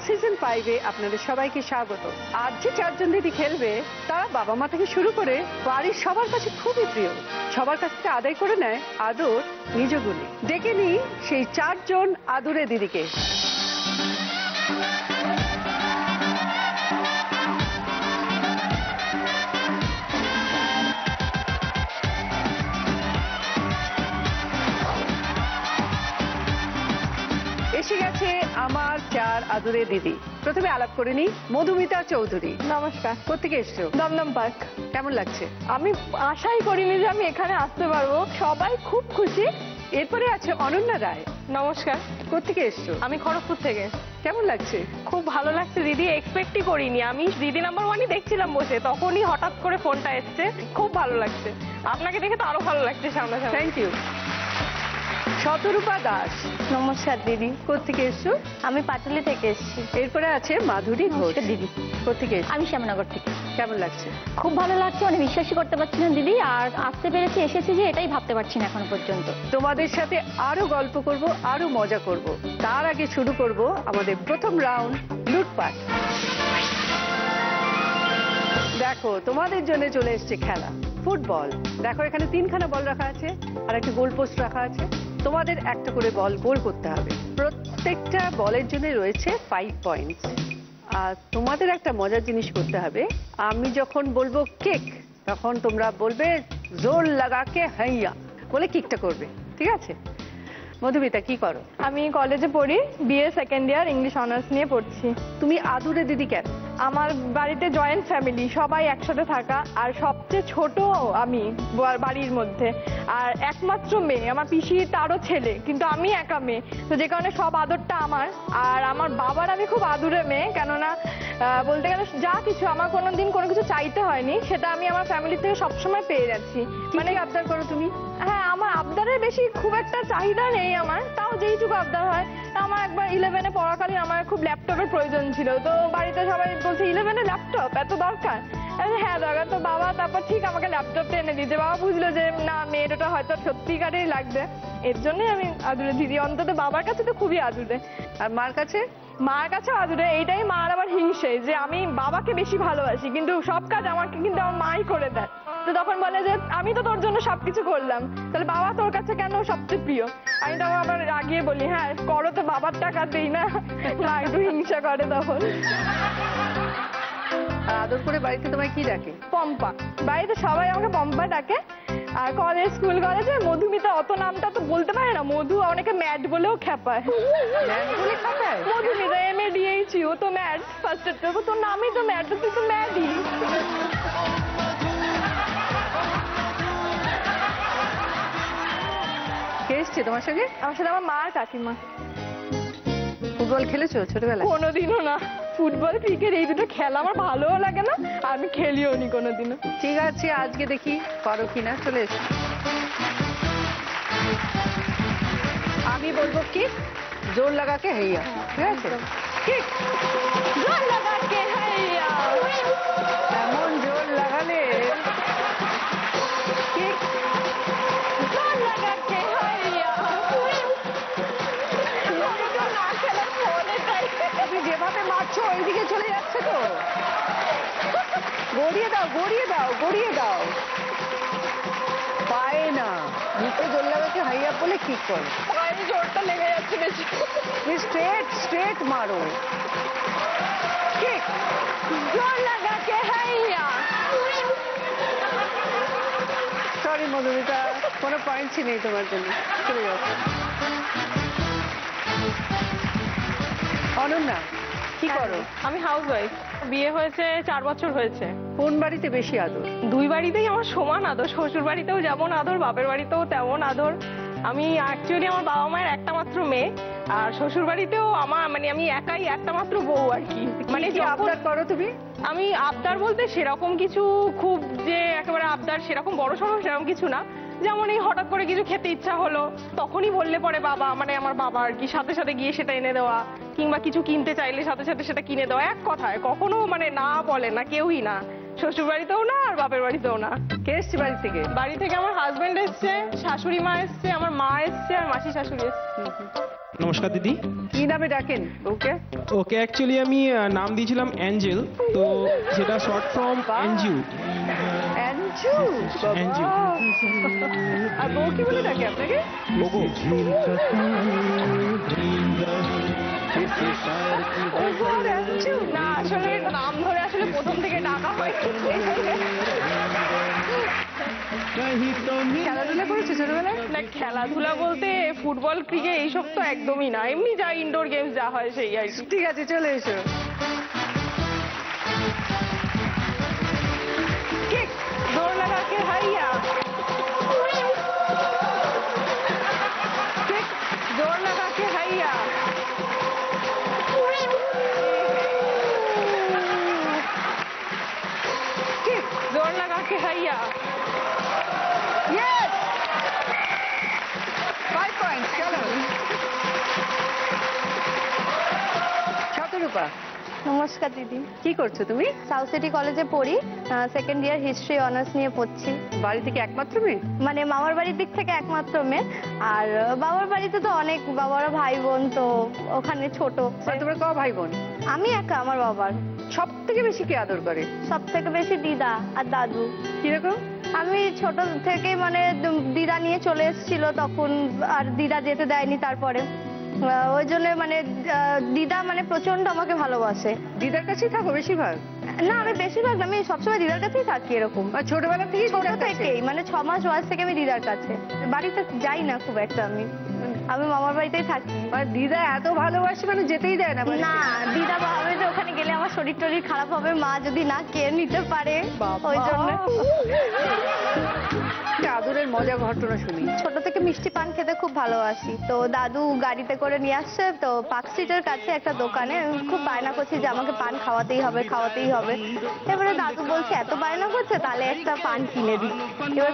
Season 5-এ আপনাদের সবাইকে স্বাগত। আজ যে চারজন দিদি খেলবে তারা বাবা মা থেকে শুরু করে বাড়ির সবার কাছে খুবই প্রিয়, সবার কাছ থেকে আদায় করে নেয় আদর নিজ গুণে। ডেকে নিই সেই চারজন আদুরে দিদিকে। এসে গেছে আমার চার আদুরে দিদি। প্রথমে আলাপ করে নিই মধুমিতা চৌধুরী। নমস্কার। কোথেকে এসছো? দমদম পার্ক। কেমন লাগছে? আমি আশাই করিনি যে আমি এখানে আসতে পারবো, সবাই খুব খুশি। এরপরে আছে অনন্যা রায়। নমস্কার। কোথেকে এসছো? আমি খড়গপুর থেকে। কেমন লাগছে? খুব ভালো লাগছে দিদি, এক্সপেক্টই করিনি। আমি দিদি নাম্বার 1-ই দেখছিলাম বসে, তখনই হঠাৎ করে ফোনটা এসছে। খুব ভালো লাগছে, আপনাকে দেখে তো আরো ভালো লাগছে সামনাসামনি। Thank you. শতরূপা দাস। নমস্কার দিদি। কোথেকে এসছো? আমি পাটুলি থেকে এসেছি। এরপরে আছে মাধুরী ঘোষ। দিদি। কোথেকে এসছো? আমি শ্যামনগর থেকে। কেমন লাগছে? খুব ভালো লাগছে, মানে বিশ্বাসই করতে পারছি না দিদি, আর আসতে পেরেছি, এসেছি যে এটাই ভাবতে পারছি না এখনো পর্যন্ত। তোমাদের সাথে আরো গল্প করব, আরো মজা করব। তার আগে শুরু করব আমাদের প্রথম রাউন্ড, লুটপাট। দেখো তোমাদের জন্য চলে এসছে খেলা ফুটবল। দেখো এখানে 3খানা বল রাখা আছে আর একটা গোল পোস্ট রাখা আছে। তোমাদের একটা করে বল গোল করতে হবে। প্রত্যেকটা বলের জন্য রয়েছে 5 পয়েন্টস। আর তোমাদের একটা মজার জিনিস করতে হবে, আমি যখন বলবো কিক তখন তোমরা বলবে জোর লাগাকে হাইয়া বলে কিকটা করবে, ঠিক আছে? মধুমিতা কি করো? আমি কলেজে পড়ি, BA second year, English honours নিয়ে পড়ছি। তুমি আদুরে দিদি কেন? আমার বাড়িতে জয়েন্ট ফ্যামিলি, সবাই একসাথে থাকা, আর সবচেয়ে ছোট আমি বাড়ির মধ্যে, আর একমাত্র মেয়ে। আমার পিসির তারও ছেলে, কিন্তু আমি একা মেয়ে, তো যে কারণে সব আদরটা আমার। আর আমার বাবার আমি খুব আদুরে মেয়ে, কেননা বলতে গেলে যা কিছু আমার কোনোদিন কোনো কিছু চাইতে হয়নি, সেটা আমি আমার ফ্যামিলি থেকে সবসময় পেয়ে যাচ্ছি। মানে আবদার করো তুমি? হ্যাঁ, আমার আবদারের বেশি খুব একটা চাহিদা নেই আমার, তাও যেইটুকু আবদার হয়। আমার একবার 11-এ পড়াকালীন আমার খুব ল্যাপটপের প্রয়োজন ছিল, তো বাড়িতে সবাই বলছে 11-এ ল্যাপটপ এত দরকার? হ্যাঁ দরকার। তো বাবা তারপর ঠিক আমাকে ল্যাপটপটা এনে দিয়েছে। বাবা বুঝলো যে না, মেয়েটা হয়তো সত্যিকারেই লাগবে, এর জন্যই আমি আদুরে দিদি। অন্তত বাবার কাছে তো খুবই আদুরে। আর মার কাছে? মার কাছে আদুরে। এইটাই মার আবার হিংসে যে আমি বাবাকে বেশি ভালোবাসি, কিন্তু সব কাজ আমাকে কিন্তু আমার মাই করে দেয়। তো তখন বলে যে আমি তো তোর জন্য সবকিছু করলাম, তাহলে বাবা তোর কাছে কেন সবচেয়ে প্রিয়? আমি তখন আবার রাগিয়ে বলি হ্যাঁ করো তো, বাবার টাকা দেই না। মা একটু হিংসা করে তখন। আর আদর করে বাড়িতে তোমায় কি ডাকে? পম্পা। বাড়িতে সবাই আমাকে পম্পা ডাকে। আর কলেজ, স্কুল কলেজে মধুমিতা, অত নামটা তো বলতে পারে না। মধু, অনেকে ম্যাড বলেও খেপায়। মধুমিতা MADHU, ও তো ম্যাড ফার্স্ট। তোর নামই তো ম্যাড, তুই তো ম্যাডই। কে এসছে তোমার সঙ্গে? আমার সাথে আমার মা আর কাকিমা। ফুটবল খেলেছো ছোটবেলায়? কোনোদিনও না। ফুটবল, ক্রিকেট এই দুটো খেলা আমার ভালোও লাগে না, আর আমি খেলিও নি কোনোদিনও। ঠিক আছে, আজকে দেখি পারো কিনা। চলে এসো। আমি বলবো কিক, জোর লাগাকে হাইয়া, ঠিক আছে? কিক, জোর লাগাকে হাইয়া। এমন জোর লাগালে কিক, জোর লাগাকে হাইয়া। তুমি যেভাবে মারছো ওইদিকে চলে যাচ্ছে তো। গড়িয়ে দাও, গড়িয়ে দাও, গড়িয়ে দাও। পায়ে না, মুখে জোর লাগাকে হাইয়া বলে কিক করো। পায়ে জোরটা লেগে যাচ্ছে বেশি। তুমি স্ট্রেট স্ট্রেট মারো। কিক, জোর লাগাকে হাইয়া। সরি মধুমিতা, কোনো পয়েন্টই নেই তোমার জন্য, চলে যাও। অনন্যা কি করো? আমি হাউস ওয়াইফ। বিয়ে হয়েছে 4 বছর হয়েছে। কোন বাড়িতে বেশি আদর? দুই বাড়িতেই আমার সমান আদর। শ্বশুর বাড়িতেও যেমন আদর, বাপের বাড়িতেও তেমন আদর। আমি অ্যাকচুয়ালি আমার বাবা মায়ের একটা মাত্র মেয়ে, আর শ্বশুর বাড়িতেও আমার আমি একাই একটা মাত্র বউ আর কি। মানে কি আবদার করো তুমি? আমি আবদার বলতে সেরকম কিছু খুব যে একেবারে আবদার সেরকম বড় সড়ো সেরকম কিছু না। যেমন এই হঠাৎ করে কিছু খেতে ইচ্ছা হলো, তখনই বললে পরে বাবা, মানে আমার বাবা আর কি, সাথে সাথে গিয়ে সেটা এনে দেওয়া, কিংবা কিছু কিনতে চাইলে সাথে সাথে সেটা কিনে দেওয়া। এক কথায় কখনো মানে না বলে না, কেউই না, শ্বশুর বাড়িতেও না আর বাপের বাড়িতেও না। কে এসছে বাড়ি থেকে? বাড়ি থেকে আমার হাজবেন্ড এসছে, শাশুড়ি মা এসছে, আমার মা এসছে, আর মাসি শাশুড়ি এসছে। নমস্কার দিদি। কি নামে ডাকেন ওকে? ওকে অ্যাকচুয়ালি আমি নাম দিয়েছিলাম অ্যাঞ্জেল, তো সেটা শর্ট ফর্ম এনজিউ। অ্যাঞ্জু? অ্যাঞ্জু। আর বউ কি বলে ডাকে আপনাকে? ওগো। না আসলে নাম ধরে আসলে প্রথম থেকে ডাকা হয়। খেলাধুলা করেছো ছোটবেলায়? না খেলাধুলা বলতে ফুটবল ক্রিকেট এইসব তো একদমই না, এমনি যা ইনডোর গেমস যা হয় সেই আর কি। ঠিক আছে, চলে এসো। किक जोर लगा के हैया, किक जोर लगा के हैया, किक जोर लगा के हैया। Yes! 5 points, চলো। শতরূপা, নমস্কার দিদি। কি করছো তুমি? সাউথ সিটি কলেজে পড়ি, সেকেন্ড ইয়ার হিস্ট্রি অনার্স নিয়ে পড়ছি। বাড়ি থেকে একমাত্র মেয়ে? মানে মামার বাড়ির দিক থেকে একমাত্র মেয়ে, আর বাবার বাড়িতে তো অনেক, বাবারা ভাই বোন তো ওখানে ছোট। মানে তোমরা ক ভাই বোন? আমি একা, আমার বাবার সব থেকে বেশি কে আদর করে? সব থেকে বেশি দিদা আর দাদু। কিরকম? আমি ছোট থেকে মানে দিদা নিয়ে চলে এসেছিল তখন, আর দিদা যেতে দেয়নি তারপরে, ওই জন্য মানে দিদা মানে প্রচন্ড আমাকে ভালোবাসে। দিদার কাছেই থাকো বেশিরভাগ? না আমি বেশিরভাগ না, আমি সবসময় দিদার কাছেই থাকি এরকম। আর ছোটবেলা থেকে? ছোট থেকেই, মানে 6 মাস বয়স থেকে আমি দিদার কাছে, বাড়িতে যাই না খুব একটা, আমি মামার বাড়িতেই থাকি। আর দিদা এত ভালোবাসে মানে যেতেই দেয় না বাড়িতে? না দিদা ভাবে যে ওখানে গেলে আমার শরীর টরীর খারাপ হবে, মা যদি না কেয়ার নিতে পারে, ওই জন্য। আদরের মজা ঘটনা শুনি। ছোট থেকে মিষ্টি পান খেতে খুব ভালোবাসি, তো দাদু গাড়িতে করে নিয়ে আসছে, তো পার্ক স্ট্রিটের কাছে একটা দোকানে খুব বায়না করছি যে আমাকে পান খাওয়াতেই হবে খাওয়াতেই হবে। এবারে দাদু বলছে এত বায়না করছে তাহলে একটা পান কিনে দিই। এবার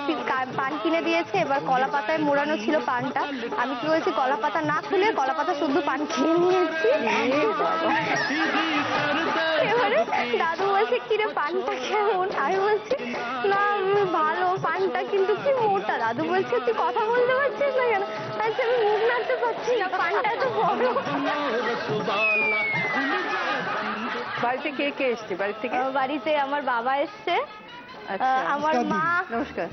পান কিনে দিয়েছে, এবার কলা পাতায় মোড়ানো ছিল পানটা, আমি কি করেছি কলা পাতা না খুলে কলা পাতা শুধু পান খেয়ে নিয়েছি। এবারে দাদু বলছে কিরে পানটা কেমন, আমি বলছি না ভালো পানটা কিন্তু কি মোটা। দাদু বলছে তুই কথা বলতে পারছিস না কেন? আচ্ছা আমি মুখ নাড়তে পারছি না, পানটা এত বড়। বাড়িতে কে কে এসছে বাড়ি থেকে? বাড়িতে আমার বাবা এসছে, আচ্ছা। আমার মা, নমস্কার।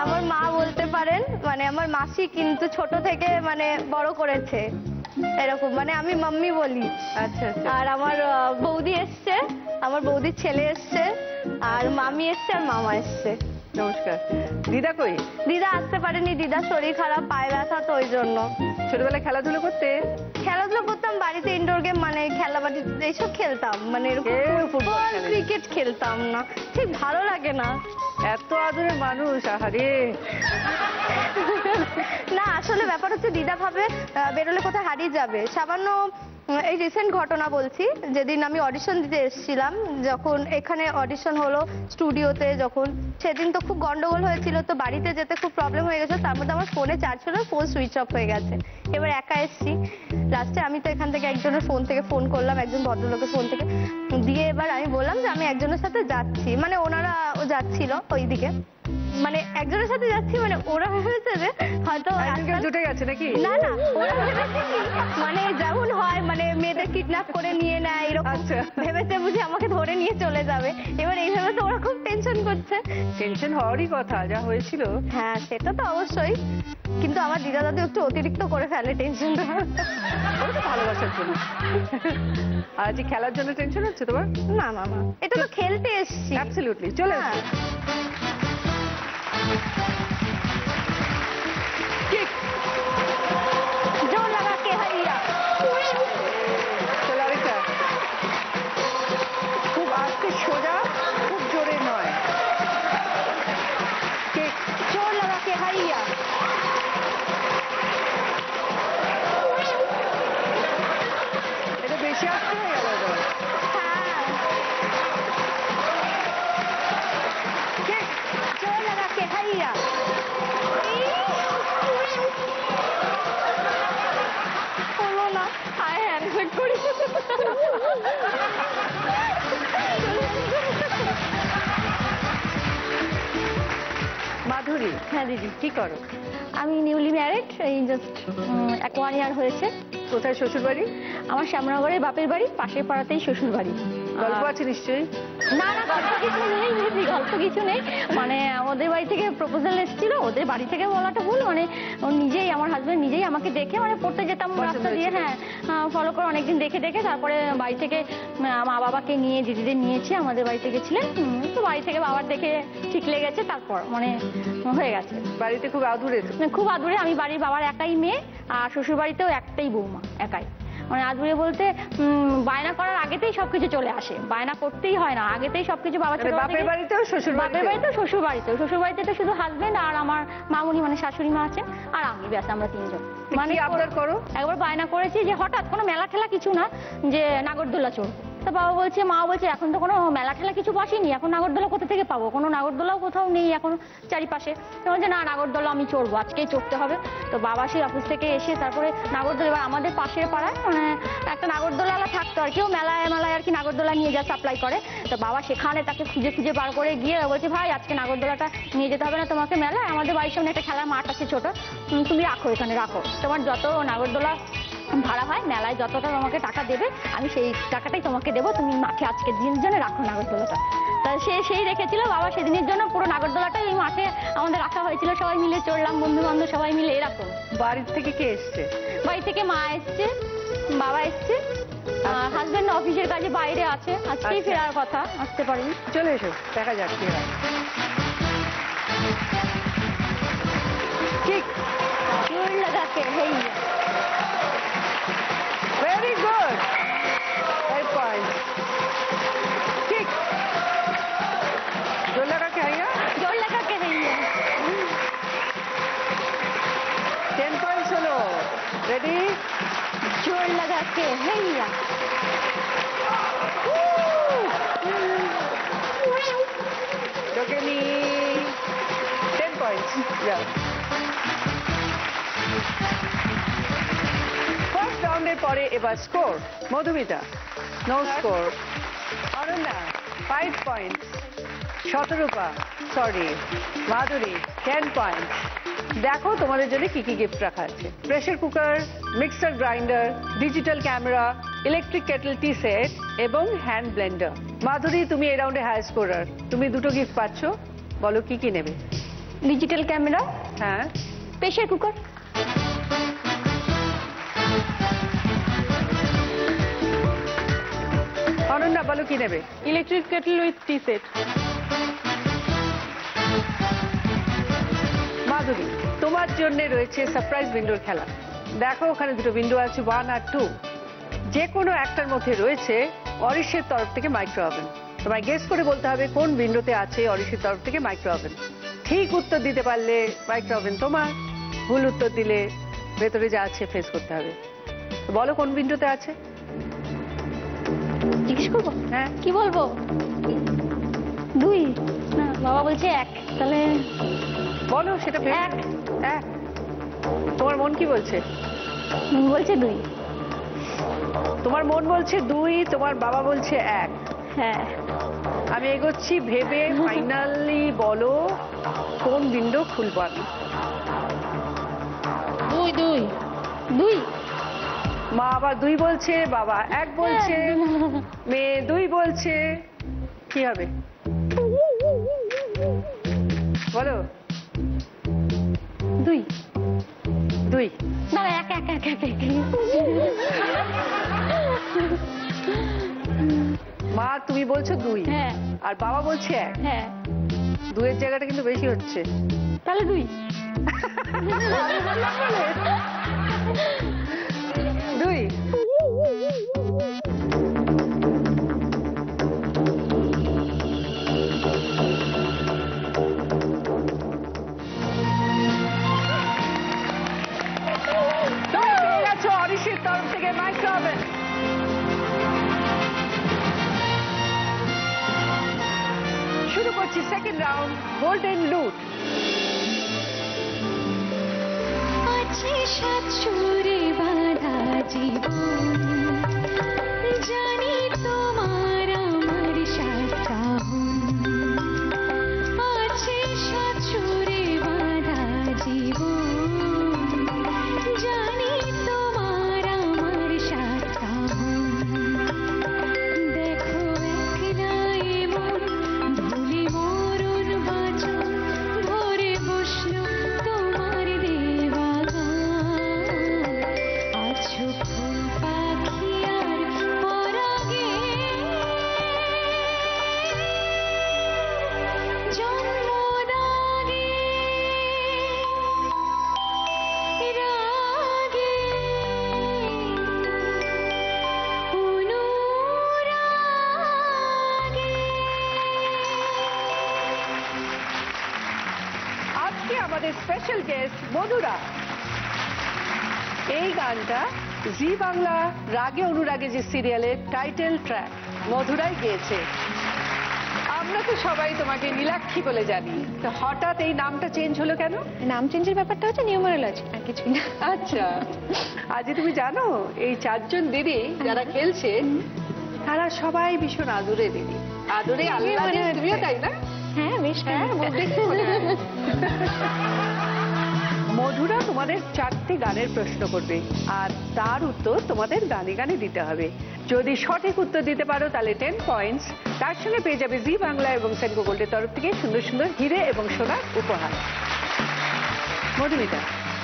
আমার মা বলতে পারেন, মানে আমার মাসি কিন্তু ছোট থেকে মানে বড় করেছে এরকম, মানে আমি মাম্মি বলি। আচ্ছা আচ্ছা। আর আমার বৌদি এসছে, আমার বৌদির ছেলে এসছে, আর মামি এসছে, আর মামা এসছে। নমস্কার। দিদা কই? দিদা আসতে পারেনি, দিদার শরীর খারাপ, পায়ে ব্যথা, তো ওই জন্য। ছোটবেলায় খেলাধুলো করতে? খেলাধুলা করতাম বাড়িতে, ইনডোর গেম মানে খেলা বাড়ি এইসব খেলতাম, মানে এরকম ফুটবল ক্রিকেট খেলতাম না, ঠিক ভালো লাগে না। এত আদরের মানুষ, আহারে। না আসলে ব্যাপার হচ্ছে দিদা ভাবে বেরোলে কোথায় হারিয়ে যাবে। সামান্য এই রিসেন্ট ঘটনা বলছি, যেদিন আমি অডিশন দিতে এসেছিলাম, যখন এখানে অডিশন হলো স্টুডিওতে, যখন সেদিন তো খুব গন্ডগোল হয়েছিল, তো বাড়িতে যেতে খুব প্রবলেম হয়ে গেছে, তার মধ্যে আমার ফোনে চার্জ ছিল, ফোন সুইচ অফ হয়ে গেছে। এবার একা এসেছি, লাস্টে আমি তো এখান থেকে একজনের ফোন থেকে ফোন করলাম, একজন ভদ্রলোকের ফোন থেকে দিয়ে, এবার আমি বললাম যে আমি একজনের সাথে যাচ্ছি, মানে ওনারা যাচ্ছিল ওইদিকে, মানে একজনের সাথে যাচ্ছি, মানে ওরা ভেবেছে যে হয়তো জুটে গেছে নাকি? না না, ওরা ভেবেছে কি মানে যেমন হয় মানে মেয়েদের কিডন্যাপ করে নিয়ে নেয় এরকম, ভেবেছে বুঝি আমাকে ধরে নিয়ে চলে যাবে। এবার এই ভেবেছে ওরা খুব টেনশন করছে। টেনশন হওয়ারই কথা, যা হয়েছিল। হ্যাঁ সেটা তো অবশ্যই, কিন্তু আমার দিদা দাদু একটু অতিরিক্ত করে ফেলে টেনশনটা। ওটা তো ভালোবাসার জন্য। আর আজ খেলার জন্য টেনশন হচ্ছে তোমার? না না না, এটা তো খেলতে এসেছি। অ্যাবসলিউটলি, চলে আসো। জোর লাগা কে হাইয়া, চলো আরেকটা। খুব আস্তে সোজা, খুব জোরে নয়। জোর লাগা কে হাইয়া। এটা বেশি আস্তে হয়ে গেল। হ্যাঁ জোর লাগা কে হাইয়া। হ্যাঁ দিদি। কি করো? আমি নিউলি ম্যারিড, এই জাস্ট 1 year হয়েছে। কোথায় শ্বশুর বাড়ি? আমার শ্যামনগরের বাপের বাড়ি, পাশের পাড়াতেই শ্বশুর বাড়ি। গল্প আছে নিশ্চয়ই? না না, গল্প কিছু নেই দিদি, গল্প কিছু নেই। মানে ওদের বাড়ি থেকে প্রপোজাল এসেছিল, ওদের বাড়ি থেকে বলাটা ভুল, মানে ও নিজেই, আমার হাজবেন্ড নিজেই আমাকে দেখে, মানে পড়তে যেতাম রাস্তা দিয়ে, হ্যাঁ ফলো করে অনেকদিন দেখে দেখে তারপরে বাড়ি থেকে মা বাবাকে নিয়ে দিদিদের নিয়েছে, আমাদের বাড়িতে গেছিলেন, তো বাড়ি থেকে বাবার দেখে ঠিক লেগেছে, তারপর মানে হয়ে গেছে। বাড়িতে খুব আদুরে? খুব আদুরে। আমি বাড়ির বাবার একাই মেয়ে, আর শ্বশুর বাড়িতেও একটাই বৌমা, একাই। মানে আদুরে বলতে বায়না করার আগেতেই সবকিছু চলে আসে, বায়না করতেই হয় না, আগেতেই সবকিছু বাবা ছোট। বাপের বাড়িতেও শ্বশুর বাপের বাড়িতেও শ্বশুর বাড়িতেও। শ্বশুর বাড়িতে তো শুধু হাজবেন্ড আর আমার মামুনি মানে শাশুড়ি মা আছেন, আর আমি, ব্যাস আমরা 3 জন। মানে আবদার করো? একবার বায়না করেছি যে হঠাৎ কোনো মেলা ঠেলা কিছু না, যে নাগরদোলা চড়বো। তো বাবা বলছে, মা বলছে এখন তো কোনো মেলা ঠেলা কিছু বসেনি, এখন নাগরদোলা কোথা থেকে পাবো, কোনো নাগরদোলাও কোথাও নেই এখন চারিপাশে। তো বলছে না, নাগরদোলা আমি চড়বো, আজকেই চড়তে হবে। তো বাবা সেই অফিস থেকে এসে তারপরে নাগরদোলা, এবার আমাদের পাশের পাড়ায় মানে একটা নাগরদোলাওয়ালা থাকতো আর কি, ও মেলায় মেলায় আর কি নাগরদোলা নিয়ে যা সাপ্লাই করে। তো বাবা সেখানে তাকে খুঁজে খুঁজে বার করে গিয়ে বলছে, ভাই আজকে নাগরদোলাটা নিয়ে যেতে হবে না তোমাকে মেলায়, আমাদের বাড়ির সামনে একটা খেলার মাঠ আছে ছোট, তুমি রাখো এখানে, রাখো, তোমার যত নাগরদোলা ভাড়া হয় মেলায় যতটা তোমাকে টাকা দেবে আমি সেই টাকাটাই তোমাকে দেবো, তুমি মাঠে আজকের দিনের জন্য রাখো নাগরদোলাটা। তা সেই রেখেছিল বাবা সেদিনের জন্য, পুরো নাগরদোলাটাই ওই মাঠে আমাদের রাখা হয়েছিল, সবাই মিলে চড়লাম, বন্ধু বান্ধব সবাই মিলে এরকম। বাড়ির থেকে কে এসছে? বাড়ি থেকে মা এসছে, বাবা এসছে, হাজবেন্ড অফিসের কাজে বাইরে আছে, আজকেই ফেরার কথা, আসতে পারেনি। চলে এসো, দেখা যাক কি হয়। ঠিক জোর লাগাকে হেই। Very good. 8 points. Kick. जोर लगा के आइए। जोर लगा के हेई। 10 points चलो। Ready? जोर लगा के हेई। Look at me. 10 points. Yeah. First round পরে এবার score Madhumita no score, Ananya 5 points, Shatarupa Madhuri 10 points. দেখো তোমাদের জন্য কি কি গিফট রাখা আছে। Pressure cooker, mixer grinder, digital camera, electric kettle tea set এবং হ্যান্ড ব্লেন্ডার। মাধুরী তুমি এই রাউন্ডে হাই স্কোরার, তুমি 2টো গিফট পাচ্ছ, বলো কি কি নেবে। ডিজিটাল ক্যামেরা, হ্যাঁ, প্রেসার কুকার। অনন্যা বলো কি নেবে। Electric kettle with tea set. Madhuri তোমার জন্য রয়েছে সারপ্রাইজ উইন্ডোর খেলা। দেখো ওখানে 2টো উইন্ডো আছে, 1 আর 2। যে কোনো একটার মধ্যে রয়েছে অরিশের তরফ থেকে মাইক্রো ওভেন। তোমায় গেস করে বলতে হবে কোন উইন্ডোতে আছে অরিশের তরফ থেকে মাইক্রো ওভেন। ঠিক উত্তর দিতে পারলে মাইক্রো ওভেন তোমার, ভুল উত্তর দিলে ভেতরে যা আছে ফেস করতে হবে। তো বলো কোন উইন্ডোতে আছে। জিজ্ঞেস করবো? হ্যাঁ, কি বলবো? 2 না, বাবা বলছে 1, তাহলে বলো সেটা। 1। তোমার মন কি বলছে? বলছে 2। তোমার মন বলছে 2, তোমার বাবা বলছে 1। হ্যাঁ, আমি এগোচ্ছি, ভেবে ফাইনালি বলো কোন উইন্ডো খুলবো আমি। 2। মা আবার 2 বলছে, বাবা 1 বলছে, মেয়ে 2 বলছে, কি হবে বলো। 2 না, 1। মা তুমি বলছো 2, হ্যাঁ, আর বাবা বলছে 1। হ্যাঁ, 2 এর জায়গাটা কিন্তু বেশি হচ্ছে। তাহলে 2। 2 অরিশের তরফ থেকে মাইক্রো ওভেন। শুরু করছি সেকেন্ড রাউন্ড, গোল্ডেন লুট। আছে সাতসুরে বাঁধা জীবন, জানি তোমার আমার সাত কাহন। আছে সাতসুরে বাঁধা স্পেশাল গেস্ট মধুরা। এই গানটা জি বাংলা রাগে অনুরাগে যে সিরিয়ালের টাইটেল ট্র্যাক মধুরাই গেয়েছে। আমরা তো সবাই তোমাকে নীলাক্ষী বলে জানি, তো হঠাৎ এই নামটা চেঞ্জ হলো কেন? নাম চেঞ্জের ব্যাপারটা হচ্ছে নিউমারোলজি, আর কিছুই না। আচ্ছা, আজ তুমি জানো এই চারজন দিদি যারা খেলছে তারা সবাই ভীষণ আদুরে দিদি, আদুরে আল্লাহ। তুমিও তাই না? হ্যাঁ বেশ। দেখতে মনে হয়। মধুরা তোমাদের 4টি গানের প্রশ্ন করবে আর তার উত্তর তোমাদের গানে গানে দিতে হবে। যদি সঠিক উত্তর দিতে পারো তাহলে 10 পয়েন্টস, তার সঙ্গে পেয়ে যাবে জি বাংলা এবং সেনকো গোল্ডের তরফ থেকে সুন্দর সুন্দর হিরে এবং সোনার উপহার। মধুমিতা,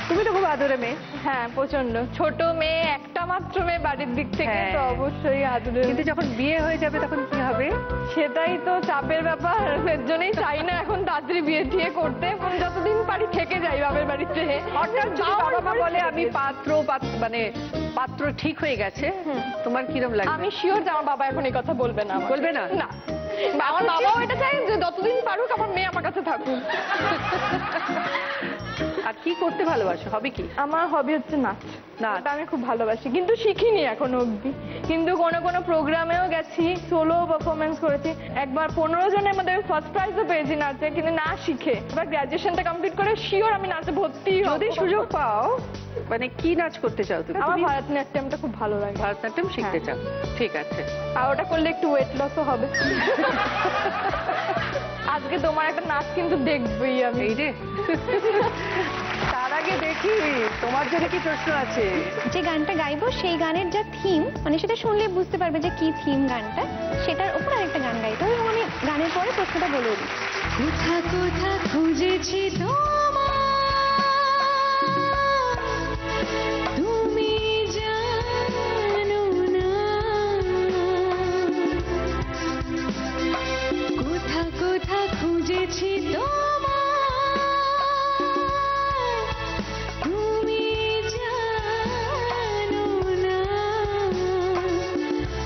তুমি তো খুব আদরে মেয়ে। হ্যাঁ প্রচন্ড, ছোট মেয়ে, একটা মাত্র মেয়ে বাড়ির দিক থেকে, তো হ্যাঁ। অবশ্যই আদরে। কিন্তু যখন বিয়ে হয়ে যাবে তখন কি হবে? সেটাই তো চাপের ব্যাপার, এর জন্যই চাই না এখন তাড়াতাড়ি বিয়ে টিয়ে করতে, এবং যতদিন পারি থেকে যাই বাপের বাড়িতে। হঠাৎ যদি বাবা মা বলে আমি মানে পাত্র ঠিক হয়ে গেছে, তোমার কিরম লাগে? আমি শিওর যে আমার বাবা এখন এই কথা বলবে না। বলবে না? না, আমার বাবাও এটা চাই যে যতদিন পারুক আমার মেয়ে আমার কাছে থাকুক। আর কি করতে ভালোবাসো, হবে কি? আমার হবি হচ্ছে নাচ। নাচ? আমি খুব ভালোবাসি, কিন্তু শিখিনি এখনো অব্দি। কিন্তু কোনো প্রোগ্রামেও গেছি, সোলো পারফরমেন্স করেছি। একবার 15 জনের মধ্যে ফার্স্ট প্রাইজও পেয়েছি নাচে, কিন্তু না শিখে। এবার গ্রাজুয়েশনটা কমপ্লিট করে শিওর আমি নাচে ভর্তি হব। যদি সুযোগ পাও, মানে কি নাচ করতে চাও তুমি? আমার ভারতনাট্যমটা খুব ভালো লাগে। ভারতনাট্যম শিখতে চাও? ঠিক আছে। আর ওটা করলে একটু ওয়েট লসও হবে। আজকে তোমার একটা নাচ কিন্তু দেখবই আমি। এই রে, তার আগে দেখি তোমার জন্য কি প্রশ্ন আছে। যে গানটা গাইবো সেই গানের যা থিম, মানে সেটা শুনলে বুঝতে পারবে যে কি থিম গানটা, সেটার উপর আরেকটা গান গাইতে হবে, এবং আমি গানের পরে প্রশ্নটা বলে দিই। কোথা কোথা খুঁজেছি তোমায়, তুমি জানো না। কোথা কোথা খুঁজেছি তোমায়, তুমি জানো না।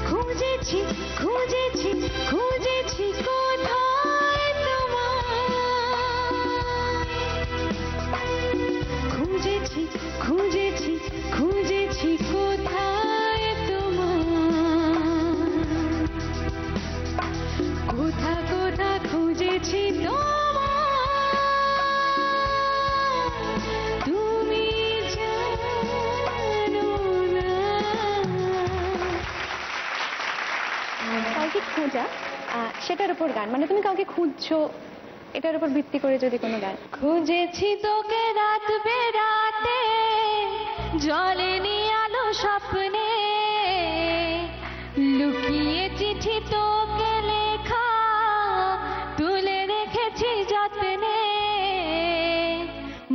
খুঁজেছি খুঁজেছি খুঁজেছি কোথায় তোমায়, খুঁজেছি খুঁজেছি খুঁজেছি কোথায় তোমায়। কোথা কোথা খুঁজেছি তোমায়, তুমি জানো না। কাউকে খোঁজা, সেটার উপর গান, মানে তুমি কাউকে খুঁজছো, এটার উপর ভিত্তি করে যদি কোনো গান। খুঁজেছি তোকে রাত বেরাতে, জ্বলেনি আলো স্বপ্নে, লুকিয়ে চিঠি তোকে লেখা, তুলে রেখেছি যত্নে।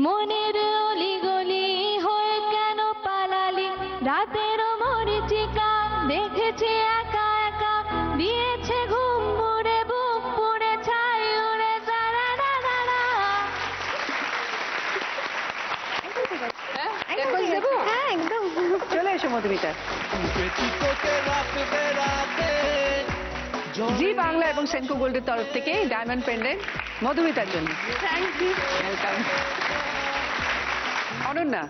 মনের অলিগলি হয়ে কেন পালালি, রাতের মরিচিকা দেখেছি একা একা, দিয়েছে ঘুম মুড়ে বুক পুড়ে ছাই উড়ে সারা রারা। হ্যাঁ একদম। চলে এসো মধুমিতা। জি বাংলা এবং সেনকো গোল্ডের তরফ থেকে ডায়মন্ড পেন্ডেন্ট মধুমিতার জন্য। Thank you. ওয়েলকাম। অনন্যা,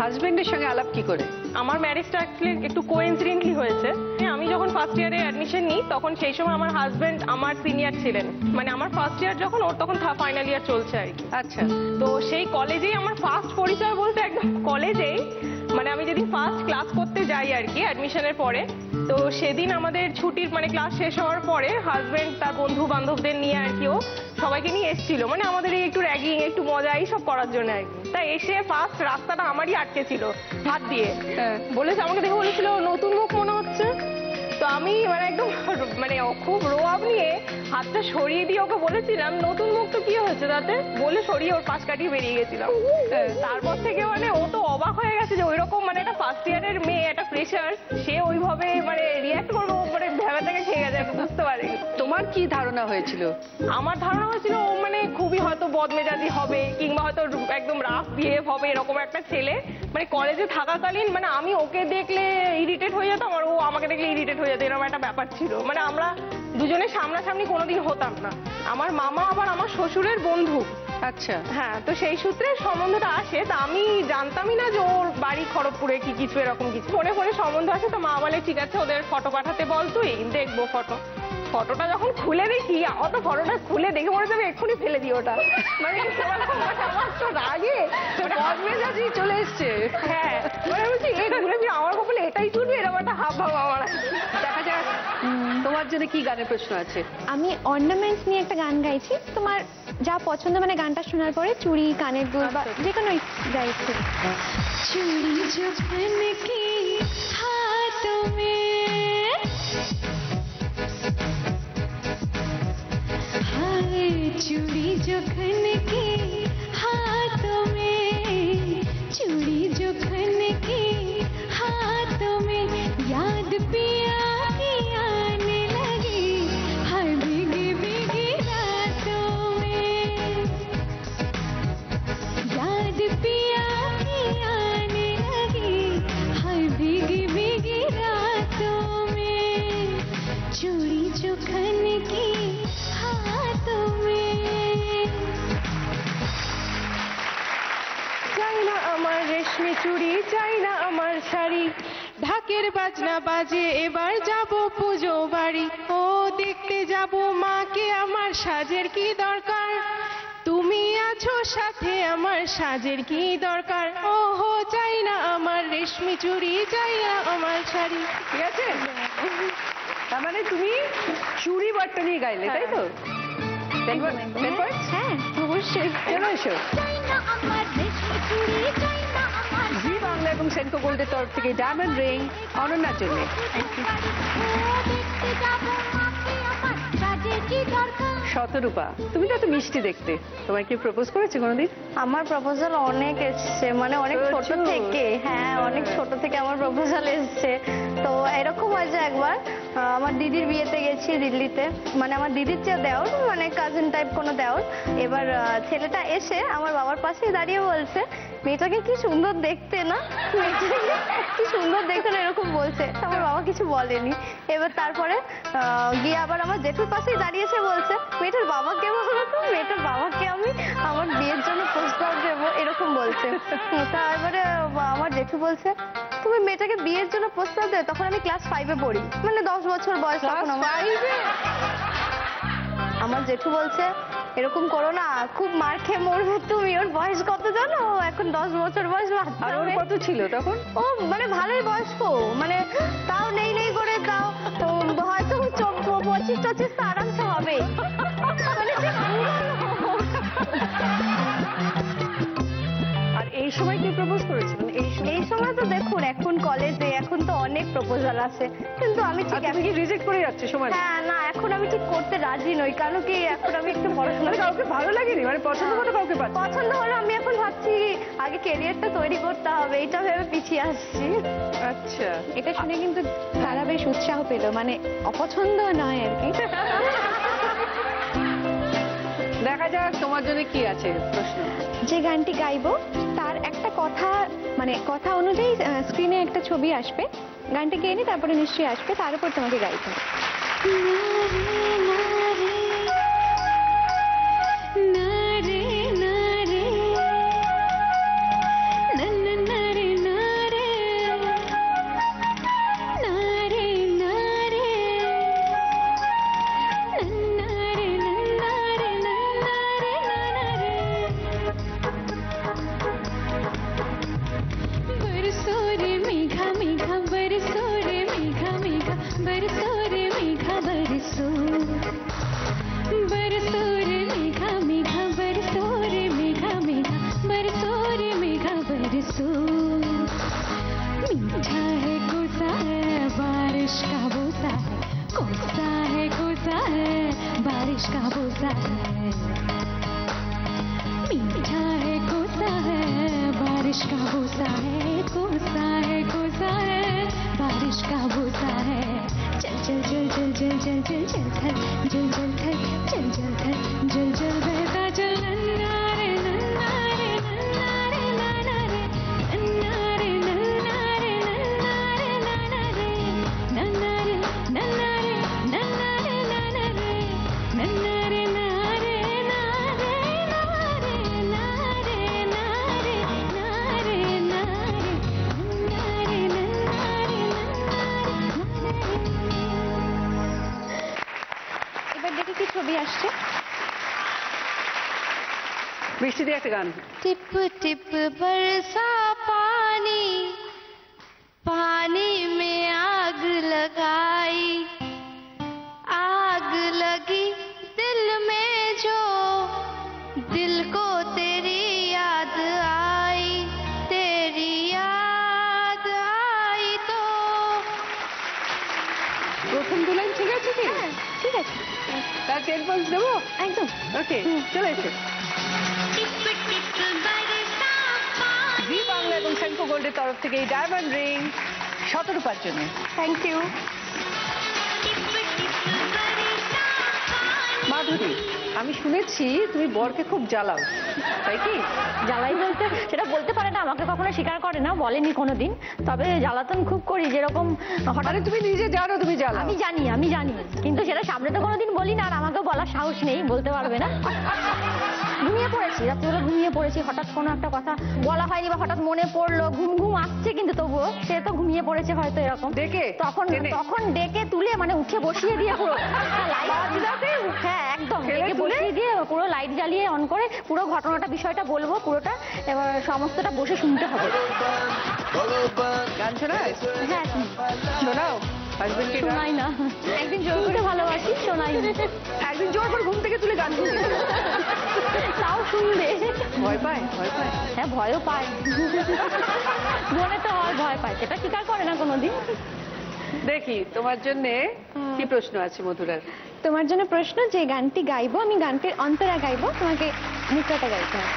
হাজবেন্ডের সঙ্গে আলাপ কি করে? আমার ম্যারেজটা অ্যাকচুয়ালি একটু কোইন্সিডেন্টলি হয়েছে। আমি যখন ফার্স্ট ইয়ারে অ্যাডমিশন নিই, তখন সেই সময় আমার হাজবেন্ড আমার সিনিয়র ছিলেন। মানে আমার ফার্স্ট ইয়ার যখন, ওর তখন ফাইনাল ইয়ার চলছে আর কি। আচ্ছা, তো সেই কলেজেই আমার ফার্স্ট পরিচয় বলতে একদম কলেজেই, মানে আমি যেদিন ফার্স্ট ক্লাস করতে যাই আর কি অ্যাডমিশনের পরে, তো সেদিন আমাদের ছুটির মানে ক্লাস শেষ হওয়ার পরে হাজবেন্ড তার বন্ধু বান্ধবদের নিয়ে আর কি ও সবাইকে নিয়ে এসেছিল, মানে আমাদের এই একটু র্যাগিং একটু মজা এইসব করার জন্য আর কি। তাই এসে ফার্স্ট রাস্তাটা আমারই আটকে ছিল হাত দিয়ে। বলেছে, আমাকে দেখে বলেছিল নতুন মুখ মনে হচ্ছে। তো আমি মানে একদম মানে খুব রোয়াব নিয়ে হাতটা সরিয়ে দিয়ে ওকে বলেছিলাম নতুন মুখ তো কি হয়েছে তাতে, বলে সরিয়ে ওর পাশ কাটিয়ে বেরিয়ে গেছিলাম। তারপর থেকে মানে ও তো অবাক হয়ে গেছে যে ওইরকম মানে একটা ফার্স্ট ইয়ারের মেয়ে, একটা ফ্রেশার, সে ওইভাবে মানে রিয়াক্ট করবে, মানে ভেবাটাকে খেয়ে গেছে, বুঝতে পারি। তোমার কি ধারণা হয়েছিল? আমার ধারণা হয়েছিল ও মানে খুবই হয়তো বদমেজাজি হবে, কিংবা হয়তো একদম রাফ বিহেভ হবে, এরকম একটা ছেলে। মানে কলেজে থাকাকালীন মানে আমি ওকে দেখলে ইরিটেট হয়ে যেতাম, আর ও আমাকে দেখলে ইরিটেট হয়ে যেত, এরকম একটা ব্যাপার ছিল। মানে আমরা দুজনে সামনাসামনি কোনোদিন হতাম না। আমার মামা আবার আমার শ্বশুরের বন্ধু। আচ্ছা, হ্যাঁ, তো সেই সূত্রে সম্বন্ধটা আসে। তা আমি জানতামই না যে ওর বাড়ি খড়গপুরে কি কিছু এরকম কিছু। ফোনে ফোনে সম্বন্ধ আসে, তো মা বলে ঠিক আছে ওদের ফটো পাঠাতে বল, তুই দেখবো ফটোটা যখন খুলে দেখি, আমার তো ফটোটা খুলে দেখে মনে যাবে এক্ষুনি ফেলে দিই ওটা। মানে আমার তো রাগে বদমেজাজি চলে এসছে। হ্যাঁ, মানে বলছি আমার কপালে এটাই চলবে, এরকম একটা হাব ভাব আমার। দেখা যাক তোমার জন্য কি গানের প্রশ্ন আছে। আমি অর্নামেন্টস নিয়ে একটা গান গাইছি। তোমার যা পছন্দ, মানে গানটা শোনার পরে চুড়ি, কানের দুল বা যে কোনো যাই ইচ্ছে। चूड़ी जो बन की हाथों में, हाय चूड़ी जो खन की हाथों में, चूड़ी जो खन की हाथों में, याद पिया की आने लगी हर भीगी भीगी रातों में, याद पिया की आने लगी हर भीगी भीगी रातों में, चूड़ी जो खन की हाथों में। চাই না আমার রেশমি চুড়ি, চাই না আমার শাড়ি, ঢাকের বাজনা বাজে এবার যাব পুজো বাড়ি, ও দেখতে যাব মাকে, আমার সাজের কি দরকার, তুমি আছো সাথে আমার সাজের কি দরকার, ও হো চাই না আমার রেশমি চুড়ি, চাই না আমার শাড়ি। ঠিক আছে, তার মানে তুমি চুড়ি বাট্টা নিয়ে গাইলে, তাই তো? হ্যাঁ, অবশ্যই। চলো এসো। চাই না আমার রেশমি চুড়ি, চাই না আমার জি বাংলা এবং সেনকো গোল্ডের তরফ থেকে ডায়মন্ড রিং অনন্যার জন্য। দেখতে যাব মাকে, আমার সাজের কি দরকার। শতরূপা, তুমি তো এত মিষ্টি দেখতে, তোমার কি প্রপোজ করেছে কোনোদিন? আমার প্রপোজাল অনেক এসছে, মানে অনেক ছোট প্রচুর। থেকে। হ্যাঁ, অনেক ছোট থেকে আমার প্রপোজাল এসছে। তো এরকম হয়েছে একবার, আমার দিদির বিয়েতে গেছি দিল্লিতে, মানে আমার দিদির যে দেওর, মানে কাজিন টাইপ কোনো দেওর। এবার ছেলেটা এসে আমার বাবার পাশেই দাঁড়িয়ে বলছে, মেয়েটাকে কি সুন্দর দেখতে না, মেয়েটাকে কি সুন্দর দেখতে না, এরকম বলছে। তো আমার বাবা কিছু বলেনি। এবার তারপরে গিয়ে আবার আমার জেঠুর পাশেই দাঁড়িয়েছে, বলছে মেয়েটার বাবাকে বলো তো, মেয়েটার বাবাকে আমি আমার বিয়ের জন্য প্রস্তাব দেবো, এরকম বলছে। তারপরে আমার জেঠু বলছে তুমি মেয়েটাকে বিয়ের জন্য প্রস্তাব দেবে। তখন আমি ক্লাস 5-এ পড়ি, মানে 10 বছর বয়স তখন আমার। আমার জেঠু বলছে এরকম করো না, খুব মার খেয়ে মরবে তুমি। ওর বয়স কত জানো? এখন 10 বছর বয়স। আর ওর কত ছিল তখন? ও মানে ভালোই বয়স্ক, মানে তাও নেই নেই করে, তাও হয়তো 25-25 তো আরামসে হবে। মানে আর এই সময় কি প্রপোজ করেছিলেন? এই সময় তো দেখুন, এখন কলেজে, এখন তো অনেক প্রপোজাল আছে, কিন্তু আমি ঠিক তুমি কি রিজেক্ট করে যাচ্ছে সময়? হ্যাঁ, না এখন আমি ঠিক করতে রাজি নই, কারণ কি এখন আমি একটু পড়াশোনা। কাউকে ভালো লাগেনি, মানে পছন্দ মতো কাউকে পাচ্ছি। পছন্দ হলে আমি এখন ভাবছি আগে ক্যারিয়ারটা তৈরি করতে হবে, এটা ভেবে পিছিয়ে আসছি। আচ্ছা, এটা শুনে কিন্তু তারা বেশ উৎসাহ পেল, মানে অপছন্দ নয় আর কি। দেখা যাক তোমার জন্য কি আছে প্রশ্ন। যে গানটি গাইবো তার একটা কথা, মানে কথা অনুযায়ী স্ক্রিনে একটা ছবি আসবে, গানটি গেয়ে নি তারপরে নিশ্চয়ই আসবে, তার উপর তোমাকে গাইতে হবে। मीठा है कोसा है बारिश का बोसा है, कोसा है कोसा है बारिश का बोसा है, मीठा है कोसा है बारिश का बोसा है, कोसा है कोसा है बारिश का बोसा है। चल चल चल चल चल चल चल चल थल जल जल थल चल जल थल जल जल बहता चल नन्ना रे नन्ना रे नन्ना रे नाना रे नन्ना रे नन्ना रे नन्ना रे नाना रे नन्ना रे नन्ना रे नन्ना रे नाना আসছে। বৃষ্টি দিয়ে একটা গান। टिप टिप बरसा पानी, पानी में आग लगाई, आग लगी दिल में जो, दिल को तेरी याद आई, तेरी याद आई तो। প্রথম দু লাইন ঠিক আছে কি? ঠিক আছে, তার 10 পয়েন্টস দেবো? একদম। ওকে, চলে এসো। জি বাংলা এবং সেন্ট্রো গোল্ডের তরফ থেকে এই ডায়মন্ড রিং শতরূপার জন্য। Thank you. মাধুরী, আমি শুনেছি তুমি বরকে খুব জ্বালাও, তাই কি? জ্বালাই বলতে সেটা বলতে পারে না, আমাকে কখনো স্বীকার করে না, বলেনি কোনোদিন। তবে জ্বালাতন খুব করি, যেরকম হঠাৎ আরে তুমি নিজে জানো তুমি জ্বালাও। আমি জানি, কিন্তু সেটা সামনে তো কোনোদিন বলি না, আর আমাকে বলার সাহস নেই, বলতে পারবে না। ঘুমিয়ে পড়েছি, রাত্রিবেলা ঘুমিয়ে পড়েছি, হঠাৎ কোনো একটা কথা বলা হয়নি বা হঠাৎ মনে পড়লো, ঘুম ঘুম আসছে, কিন্তু তবুও সে তো ঘুমিয়ে পড়েছে হয়তো এরকম ডেকে তখন ডেকে তুলে মানে উঠে বসিয়ে দিয়ে পুরো হ্যাঁ একদম ডেকে বসিয়ে দিয়ে পুরো লাইট জ্বালিয়ে অন করে পুরো ঘটনাটা বিষয়টা বলবো পুরোটা, এবার সমস্তটা বসে শুনতে হবে। গান শোনায়? হ্যাঁ শোনাও হাজবেন্ডকে গান। শোনাই না, একদিন জোর করে ভালোবাসি, শোনাই না। একদিন জোর করে ঘুম থেকে তুলে গান শুনতে তাও শুনবে। ভয় পায়? ভয় পায়? হ্যাঁ ভয়ও পায়, মনে তো হয় ভয় পায়, সেটা স্বীকার করে না কোনোদিন। দেখি তোমার জন্য কি প্রশ্ন আছে মধুরার। তোমার জন্য প্রশ্ন, যে গানটি গাইবো আমি গানটির অন্তরা গাইবো, তোমাকে মুদ্রাটা গাইতে হবে।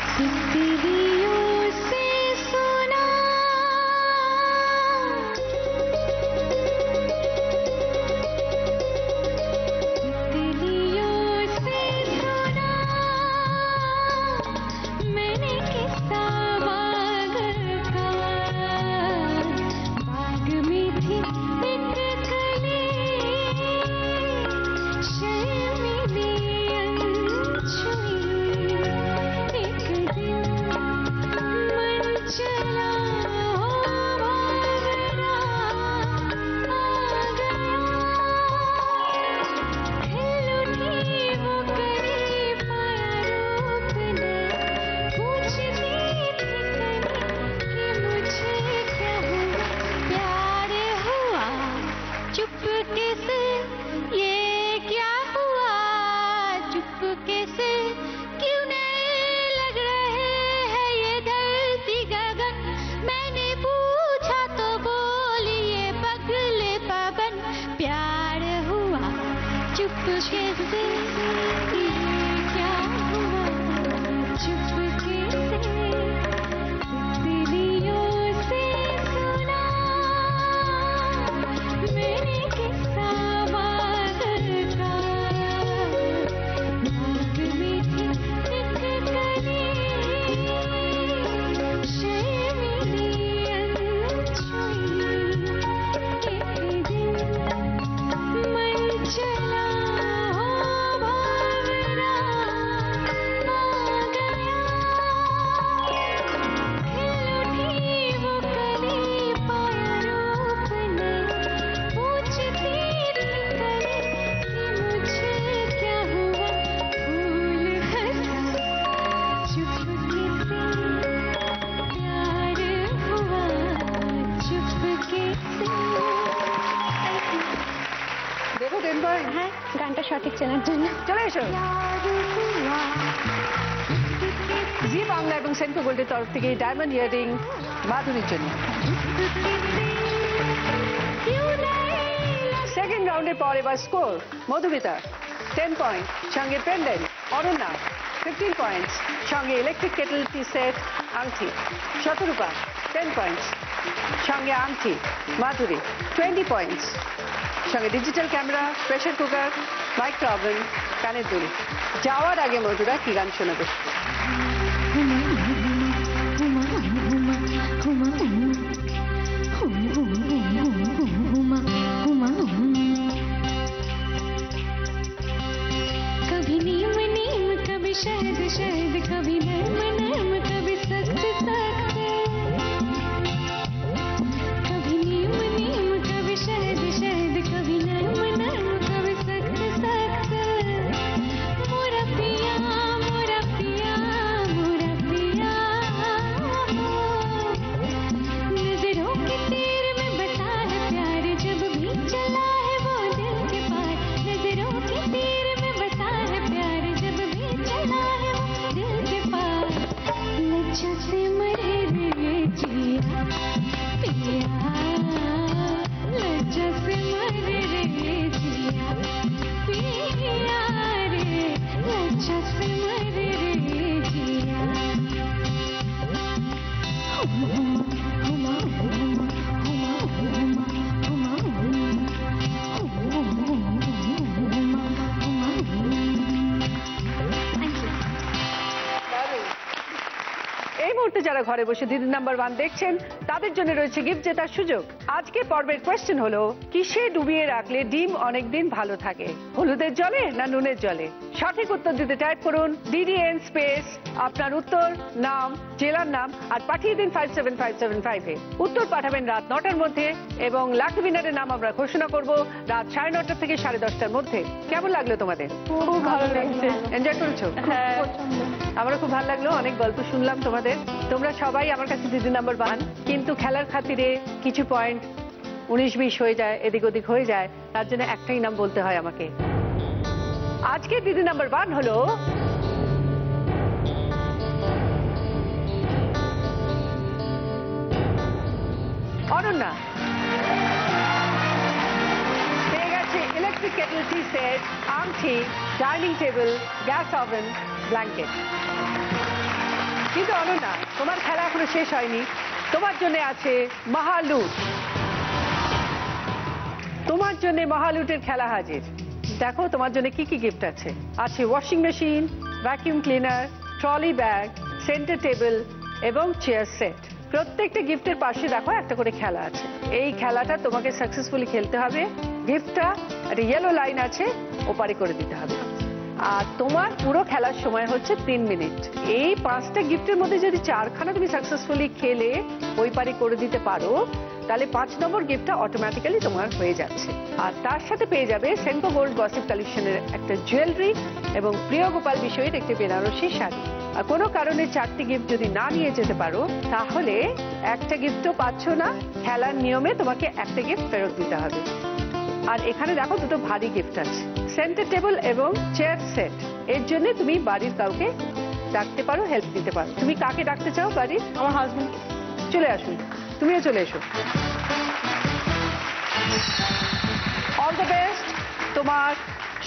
হ্যাঁ, গানটা সঠিক চেনার জন্য। চলে এসো। জি বাংলা এবং সেন্ট্রো গোল্ডের তরফ থেকে ডায়মন্ড ইয়ারিং মাধুরীর জন্য। সেকেন্ড রাউন্ডের পর এবার স্কোর মধুমিতা 10 পয়েন্ট, সঙ্গে পেন্ডেন্ট অরণ্যা 15 পয়েন্টস, সঙ্গে ইলেকট্রিক কেটল টি সেট আংটি শতরূপা 10 পয়েন্টস, সঙ্গে আংটি মাধুরী 20 পয়েন্টস, সঙ্গে digital camera, pressure cooker, micro oven, কানের দুল। যাওয়ার আগে মধুরা কি গান শোনাবে? कभी नीम नीम कभी शहद शहद कभी नर्म नर्म कभी सख्त सख्त, कभी नीम नीम कभी शहद शहद कभी नर्म नर्म कभी सख्त सख्त, যারা ঘরে বসে দিদি নাম্বার 1 দেখছেন তাদের জন্য রয়েছে গিফট জেতার সুযোগ। আজকে পর্বের কোয়েশ্চেন হলো, কিসে ডুবিয়ে রাখলে ডিম অনেকদিন ভালো থাকে? হলুদের জলে না নুনের জলে? সঠিক উত্তর দিতে টাইপ করুন DDN স্পেস আপনার উত্তর, নাম, জেলার নাম আর পাঠিয়ে দিন 57575 এ। উত্তর পাঠাবেন রাত 9টার মধ্যে এবং লাকি উইনারের নাম আমরা ঘোষণা করব রাত 9:30 থেকে 10:30টার মধ্যে। কেমন লাগলো তোমাদের? খুব ভালো লাগছে। এনজয় করেছো? হ্যাঁ, আমারও খুব ভালো লাগলো, অনেক গল্প শুনলাম তোমাদের। তোমরা সবাই আমার কাছে দিদি নাম্বার 1, কিন্তু খেলার খাতিরে কিছু পয়েন্ট 19-20 হয়ে যায়, এদিক ওদিক হয়ে যায়, তার জন্য একটাই নাম বলতে হয় আমাকে। আজকে দিদি নাম্বার 1 হলো অনন্যা। পেয়ে গেছে ইলেকট্রিক কেটল, টি সেট, আংটি, dining table, gas oven, blanket. কিন্তু অনন্যা, তোমার খেলা এখনো শেষ হয়নি, তোমার জন্য আছে মহালুট। তোমার জন্য মহালুটের খেলা হাজির। দেখো তোমার জন্য কি কি গিফট আছে। আছে washing machine, vacuum cleaner, trolley bag, centre table এবং চেয়ার সেট। প্রত্যেকটা গিফটের পাশে দেখো একটা করে খেলা আছে। এই খেলাটা তোমাকে সাকসেসফুলি খেলতে হবে। গিফটটা একটা ইয়েলো লাইন আছে, ওপারে করে দিতে হবে। আর তোমার পুরো খেলার সময় হচ্ছে 3 মিনিট। এই 5টা গিফটের মধ্যে যদি 4খানা তুমি সাকসেসফুলি খেলে ওই পারে করে দিতে পারো, তাহলে 5 নম্বর গিফটটা অটোমেটিক্যালি তোমার হয়ে যাচ্ছে। আর তার সাথে পেয়ে যাবে সেনকো গোল্ড গসিপ কালেকশনের একটা জুয়েলারি এবং প্রিয় গোপাল বিষয়ের একটি বেনারসি শাড়ি। আর কোনো কারণে 4টি গিফট যদি না নিয়ে যেতে পারো, তাহলে একটা গিফটও পাচ্ছ না। খেলার নিয়মে তোমাকে একটা গিফট ফেরত দিতে হবে। আর এখানে দেখো দুটো ভারী গিফট আছে, সেন্টার টেবিল এবং চেয়ার সেট। এর জন্য তুমি বাড়ির কাউকে ডাকতে পারো, হেল্প দিতে পারো। তুমি কাকে ডাকতে চাও বাড়ির? আমার হাজবেন্ড। চলে আসুন, তুমিও চলে এসো। All the best. তোমার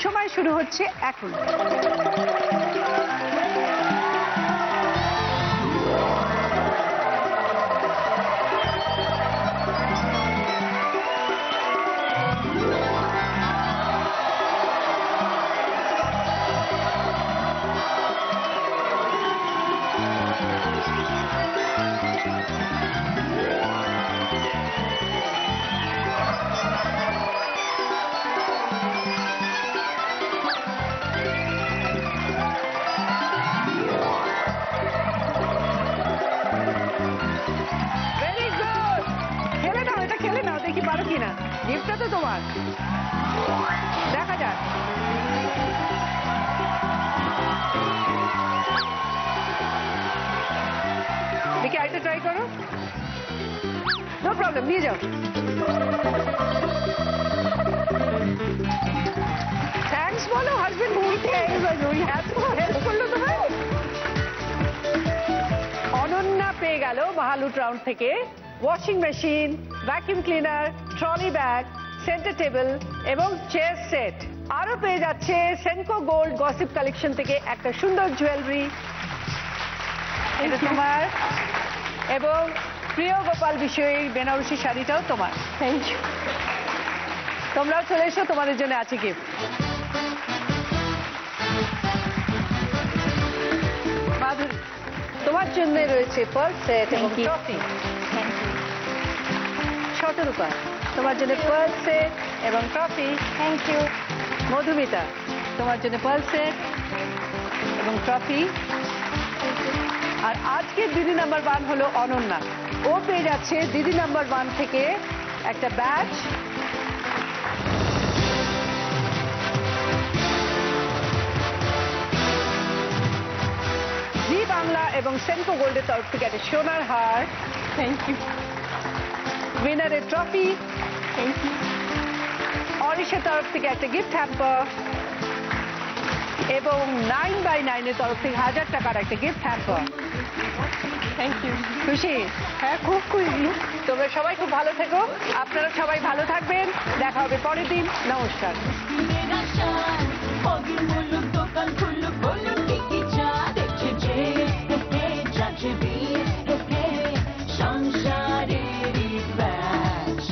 সময় শুরু হচ্ছে এখন। গিফটটা তো তোমার, দেখা যাক। দেখি আরেকটা ট্রাই করো। নো প্রবলেম, নিয়ে যাও। থ্যাঙ্কস বলো হাজবেন্ড, হেল্প করলো তোমার। অনন্যা পেয়ে গেল মহালুট রাউন্ড থেকে washing machine, vacuum cleaner, trolley bag, centre table এবং চেয়ার সেট। আরো পেয়ে যাচ্ছে সেনকো গোল্ড গসিপ কালেকশন থেকে একটা সুন্দর জুয়েলারি, এটা তোমার, এবং প্রিয় গোপাল বিষয়ে বেনারসি শাড়িটাও তোমার। Thank you. তোমরাও চলে এসো, তোমাদের জন্য আছে গিফট। মাধুরী, তোমার জন্য রয়েছে পার্ল সেট এবং ট্রফি। শতরূপা, তোমার জন্য পার্ল সেট এবং ট্রফি। Thank you. মধুমিতা, তোমার জন্য পার্ল সেট এবং ট্রফি। আর আজকের দিদি নাম্বার 1 হলো অনন্যা। ও পেয়ে যাচ্ছে দিদি নাম্বার 1 থেকে একটা ব্যাচ, জি বাংলা এবং সেনকো গোল্ডের তরফ থেকে একটা সোনার হার। Thank you. উইনারের ট্রফি। Thank you. অরিশের তরফ থেকে একটা গিফট হ্যাম্পার এবং 9x9 এর তরফ থেকে 1000 টাকার একটা গিফট হ্যাম্পার। Thank you. খুশি? হ্যাঁ, খুব খুশি। তোমরা সবাই খুব ভালো থেকো, আপনারা সবাই ভালো থাকবেন। দেখা হবে পরের দিন। নমস্কার। সংসারের ব্যাস